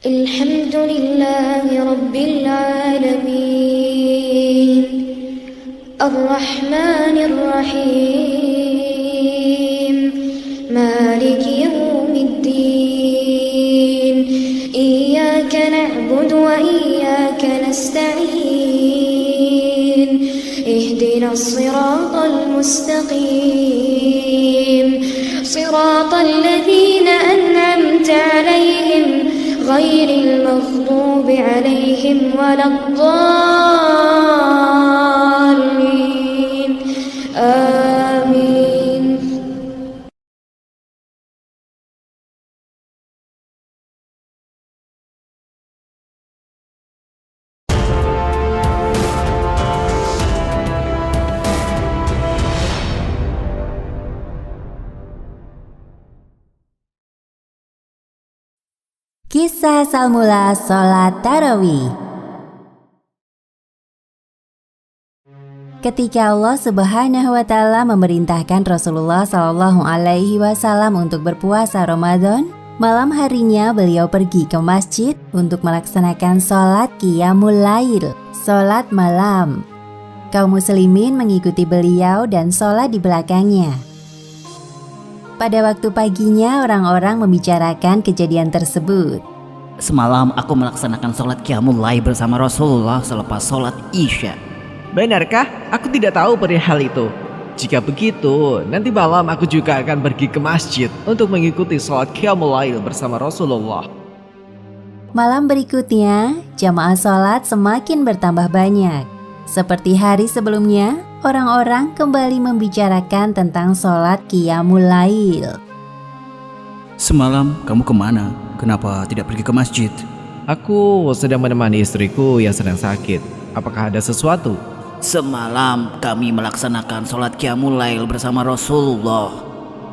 Alhamdulillahi Rabbil Alamin Ar-Rahmanir Rahim Maliki Yawmiddin Iyyaka na'budu wa iyyaka nasta'in Ihdinas siratal mustaqim Siratal ladzina an'amta 'alaihim ghairil maghdubi 'alaihim waladdallin. Amin. Kisah asal mula sholat tarawih. Ketika Allah Subhanahu wa Ta'ala memerintahkan Rasulullah Shallallahu Alaihi Wasallam untuk berpuasa Ramadan, malam harinya beliau pergi ke masjid untuk melaksanakan sholat qiyamul lail, sholat malam. Kaum muslimin mengikuti beliau dan sholat di belakangnya. Pada waktu paginya, orang-orang membicarakan kejadian tersebut. Semalam aku melaksanakan sholat qiyamul lail bersama Rasulullah selepas sholat Isya. Benarkah? Aku tidak tahu perihal itu. Jika begitu, nanti malam aku juga akan pergi ke masjid untuk mengikuti sholat qiyamul lail bersama Rasulullah. Malam berikutnya, jamaah sholat semakin bertambah banyak. Seperti hari sebelumnya, orang-orang kembali membicarakan tentang sholat qiyamul lail. Semalam kamu kemana? Kenapa tidak pergi ke masjid? Aku sedang menemani istriku yang sedang sakit. Apakah ada sesuatu? Semalam kami melaksanakan sholat qiyamul lail bersama Rasulullah.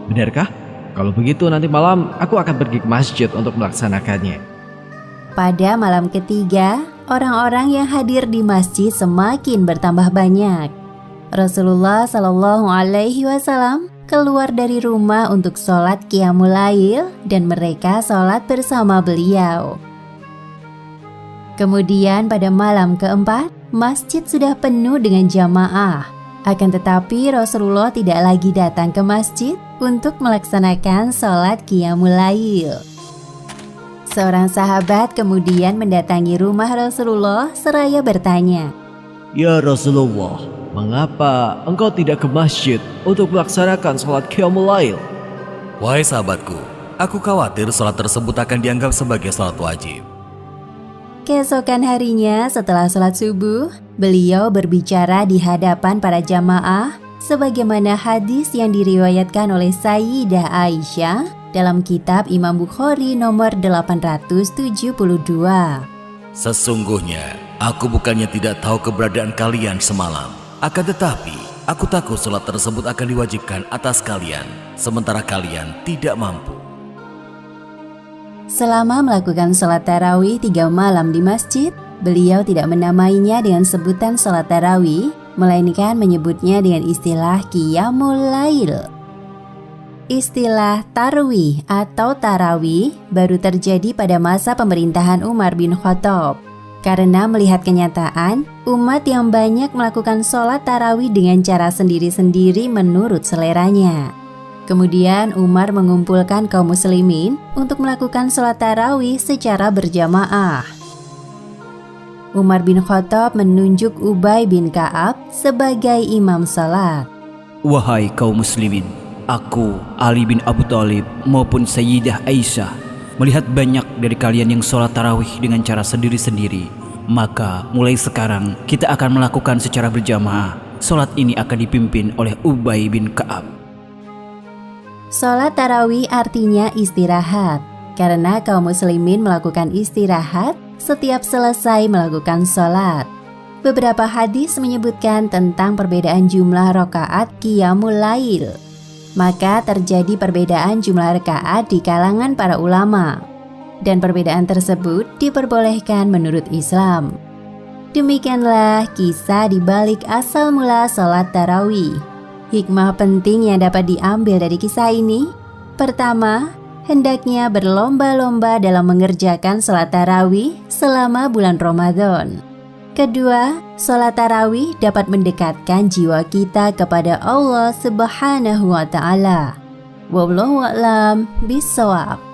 Benarkah? Kalau begitu nanti malam aku akan pergi ke masjid untuk melaksanakannya. Pada malam ketiga, orang-orang yang hadir di masjid semakin bertambah banyak. Rasulullah Shallallahu Alaihi Wasallam keluar dari rumah untuk sholat qiyamul lail dan mereka sholat bersama beliau. Kemudian pada malam keempat, masjid sudah penuh dengan jamaah. Akan tetapi Rasulullah tidak lagi datang ke masjid untuk melaksanakan sholat qiyamul lail. Seorang sahabat kemudian mendatangi rumah Rasulullah seraya bertanya, Ya Rasulullah, mengapa engkau tidak ke masjid untuk melaksanakan sholat qiyamul lail? Wahai sahabatku, aku khawatir sholat tersebut akan dianggap sebagai sholat wajib. Keesokan harinya setelah sholat subuh, beliau berbicara di hadapan para jamaah sebagaimana hadis yang diriwayatkan oleh Sayyidah Aisyah dalam kitab Imam Bukhari nomor 872. Sesungguhnya, aku bukannya tidak tahu keberadaan kalian semalam. Akan tetapi, aku takut sholat tersebut akan diwajibkan atas kalian, sementara kalian tidak mampu. Selama melakukan sholat tarawih 3 malam di masjid, beliau tidak menamainya dengan sebutan sholat tarawih, melainkan menyebutnya dengan istilah qiyamul lail. Istilah tarwih atau tarawih baru terjadi pada masa pemerintahan Umar bin Khattab. Karena melihat kenyataan, umat yang banyak melakukan sholat tarawih dengan cara sendiri-sendiri menurut seleranya. Kemudian Umar mengumpulkan kaum muslimin untuk melakukan sholat tarawih secara berjamaah. Umar bin Khattab menunjuk Ubay bin Ka'ab sebagai imam sholat. Wahai kaum muslimin, aku, Ali bin Abu Thalib maupun Sayyidah Aisyah melihat banyak dari kalian yang sholat tarawih dengan cara sendiri-sendiri. Maka mulai sekarang kita akan melakukan secara berjamaah. Sholat ini akan dipimpin oleh Ubay bin Ka'ab. Sholat tarawih artinya istirahat, karena kaum muslimin melakukan istirahat setiap selesai melakukan sholat. Beberapa hadis menyebutkan tentang perbedaan jumlah rakaat qiyamul lail. Maka terjadi perbedaan jumlah rakaat di kalangan para ulama, dan perbedaan tersebut diperbolehkan menurut Islam. Demikianlah kisah di balik asal mula sholat tarawih. Hikmah penting yang dapat diambil dari kisah ini: pertama, hendaknya berlomba-lomba dalam mengerjakan sholat tarawih selama bulan Ramadan. Kedua, sholat tarawih dapat mendekatkan jiwa kita kepada Allah Subhanahu wa Ta'ala. Wallahu a'lam bishawab.